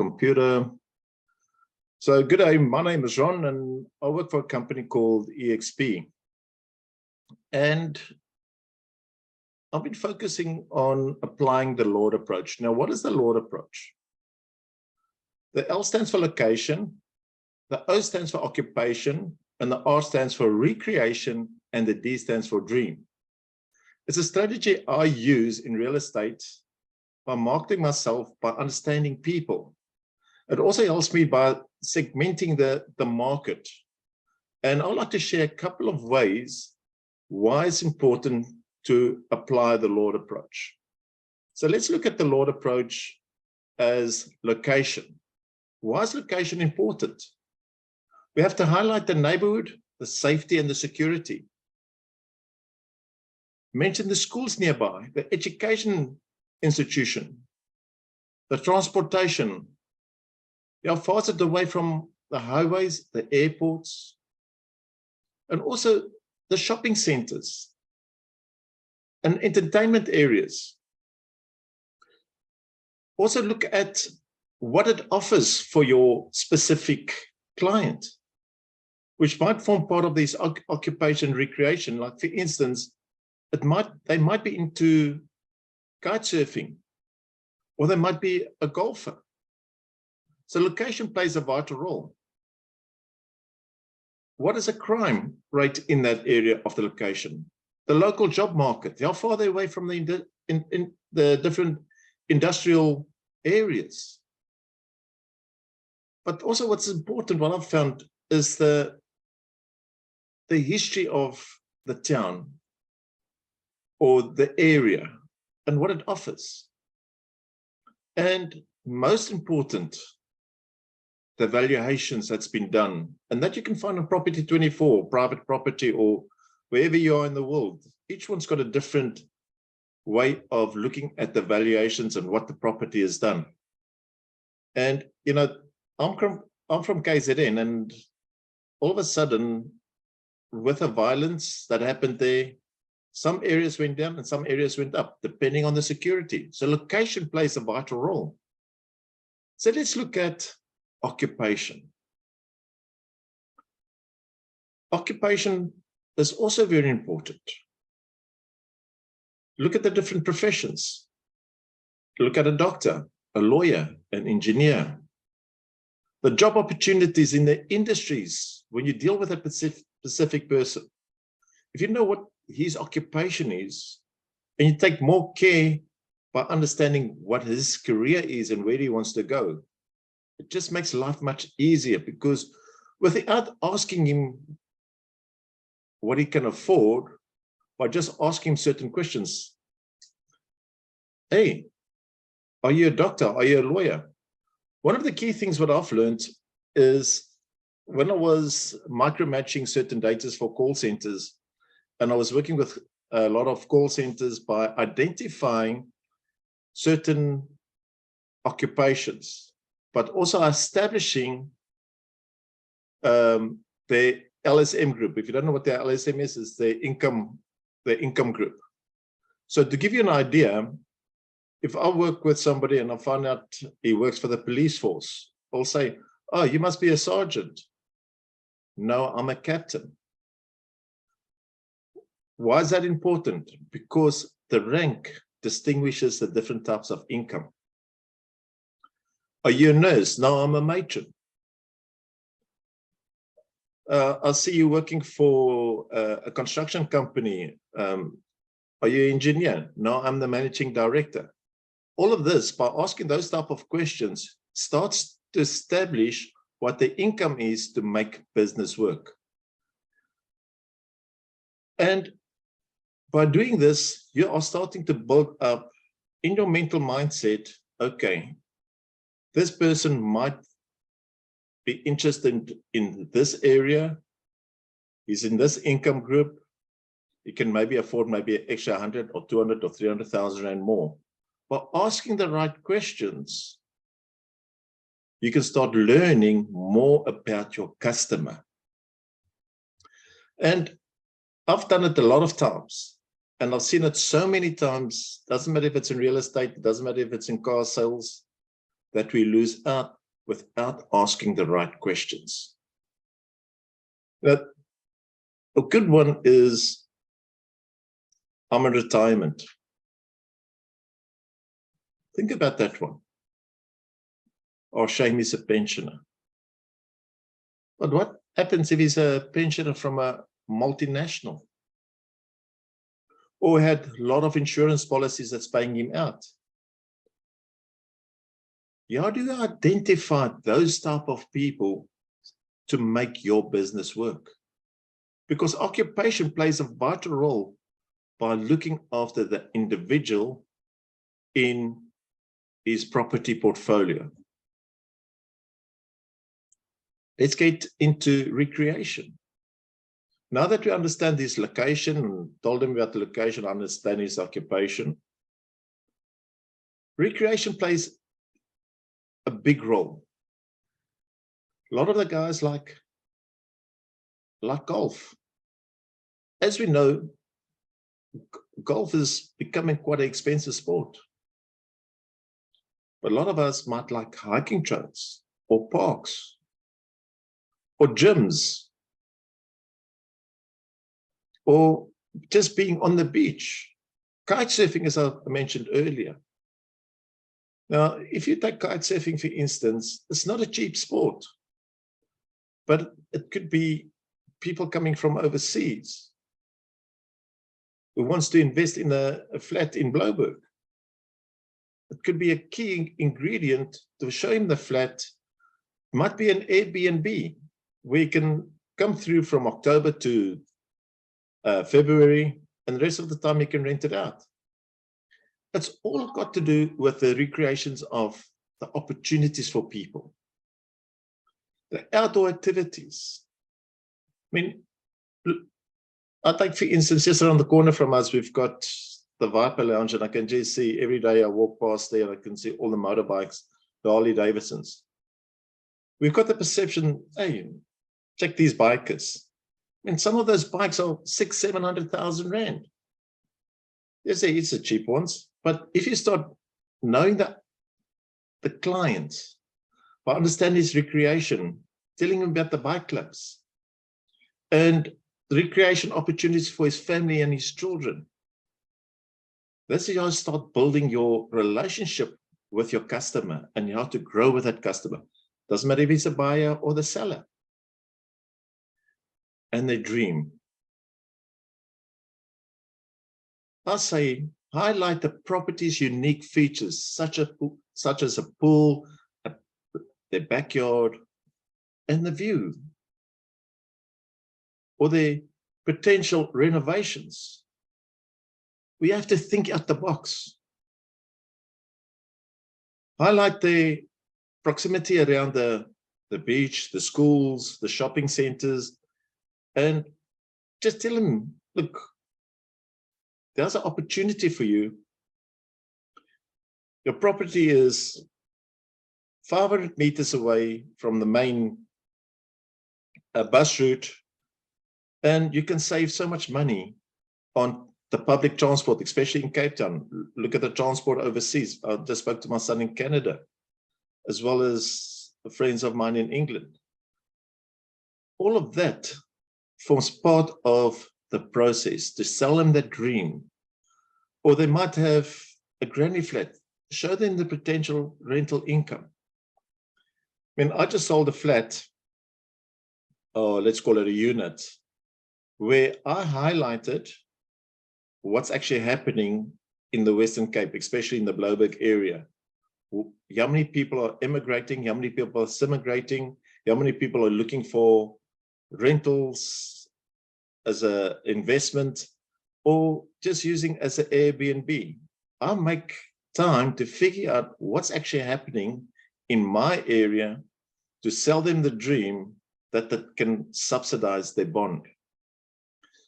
computer. So good day, my name is Ron and I work for a company called EXP. And I've been focusing on applying the Lord approach. Now, what is the Lord approach? The L stands for location, the O stands for occupation, and the R stands for recreation, and the D stands for dream. It's a strategy I use in real estate by marketing myself, by understanding people. It also helps me by segmenting the market. And I'd like to share a couple of ways why it's important to apply the Lord approach. So let's look at the Lord approach as location. Why is location important? We have to highlight the neighborhood, the safety and the security. Mention the schools nearby, the education institution, the transportation. How far is it away from the highways, the airports, and also the shopping centers and entertainment areas. Also look at what it offers for your specific client, which might form part of this occupation recreation. Like for instance, they might be into kite surfing, or they might be a golfer. So location plays a vital role. What is a crime rate in that area of the location? The local job market, how far are they away from the different industrial areas? But also what's important, what I've found, is the history of the town or the area and what it offers. And most important, the valuations that's been done, and that you can find on Property 24, private property, or wherever you are in the world. Each one's got a different way of looking at the valuations and what the property has done. And you know, I'm from KZN, and all of a sudden, with the violence that happened there, some areas went down and some areas went up, depending on the security. So location plays a vital role. So let's look at occupation. Occupation is also very important. Look at the different professions. Look at a doctor, a lawyer, an engineer. The job opportunities in the industries when you deal with a specific person. If you know what his occupation is, and you take more care by understanding what his career is and where he wants to go, it just makes life much easier, because without asking him what he can afford, by just asking him certain questions. Hey, are you a doctor? Are you a lawyer? One of the key things what I've learned is when I was micromatching certain data for call centers, and I was working with a lot of call centers by identifying certain occupations, but also establishing the LSM group. If you don't know what the LSM is, it's the income group. So to give you an idea, if I work with somebody and I find out he works for the police force, I'll say, oh, you must be a sergeant. No, I'm a captain. Why is that important? Because the rank distinguishes the different types of income. Are you a nurse? No, I'm a matron. I'll see you working for a construction company. Are you an engineer? No, I'm the managing director. All of this, by asking those type of questions, starts to establish what the income is to make business work. And by doing this, you are starting to build up in your mental mindset, okay, this person might be interested in this area, he's in this income group, he can maybe afford maybe an extra 100 or 200 or 300,000 Rand more. By asking the right questions, you can start learning more about your customer. And I've done it a lot of times, and I've seen it so many times. Doesn't matter if it's in real estate, it doesn't matter if it's in car sales. that we lose out without asking the right questions. Now, a good one is, I'm in retirement. Think about that one. Or Shane is a pensioner. But what happens if he's a pensioner from a multinational? Or had a lot of insurance policies that's paying him out? How do you identify those type of people to make your business work? Because occupation plays a vital role by looking after the individual in his property portfolio. Let's get into recreation. Now that we understand his location and told him about the location, understand his occupation, recreation plays a big role. A lot of the guys like golf. As we know, golf is becoming quite an expensive sport. But a lot of us might like hiking trails or parks or gyms or just being on the beach. Kite surfing, as I mentioned earlier. Now, if you take kite surfing, for instance, it's not a cheap sport, but it could be people coming from overseas who wants to invest in a flat in Blouberg. It could be a key ingredient to show him the flat. It might be an Airbnb where you can come through from October to February, and the rest of the time you can rent it out. It's all got to do with the recreations of the opportunities for people. The outdoor activities. I mean, I take, for instance, just around the corner from us, we've got the Viper Lounge, and I can just see every day I walk past there, I can see all the motorbikes, the Harley Davidsons. We've got the perception, hey, check these bikers. I mean, some of those bikes are 600,000-700,000 rand. They say it's the cheap ones, but if you start knowing the clients, by understanding his recreation, telling him about the bike clubs, and the recreation opportunities for his family and his children, that's how you start building your relationship with your customer and how to grow with that customer. Doesn't matter if he's a buyer or the seller. And they dream. I say, highlight the property's unique features, such as a pool, their backyard, and the view, or their potential renovations. We have to think out the box. Highlight the proximity around the beach, the schools, the shopping centers, and just tell them, look, there's an opportunity for you. Your property is 500 meters away from the main bus route, and you can save so much money on the public transport, especially in Cape Town. Look at the transport overseas. I just spoke to my son in Canada, as well as friends of mine in England. All of that forms part of the process to sell them that dream. Or they might have a granny flat, show them the potential rental income. I mean, I just sold a flat, or let's call it a unit, where I highlighted what's actually happening in the Western Cape, especially in the Blouberg area. How many people are immigrating? How many people are semigrating? How many people are looking for rentals as an investment, or just using as an Airbnb? I make time to figure out what's actually happening in my area to sell them the dream that can subsidize their bond.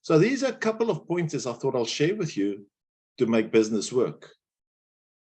So these are a couple of pointers I thought I'll share with you to make business work.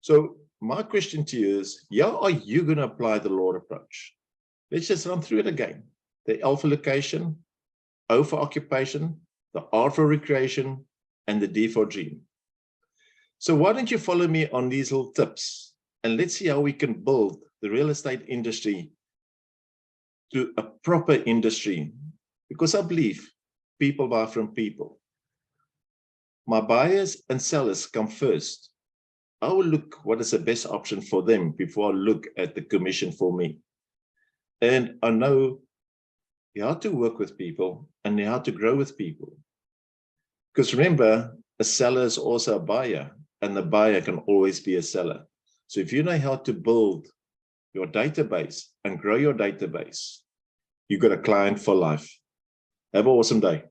So my question to you is, how are you going to apply the law approach? Let's just run through it again. The L for location, O for occupation, the R for recreation, and the D for dream. So why don't you follow me on these little tips, and let's see how we can build the real estate industry to a proper industry, because I believe people buy from people. My buyers and sellers come first. I will look what is the best option for them before I look at the commission for me. And I know how to work with people and how to grow with people. Because remember, a seller is also a buyer, and the buyer can always be a seller. So if you know how to build your database and grow your database, you got a client for life. Have an awesome day.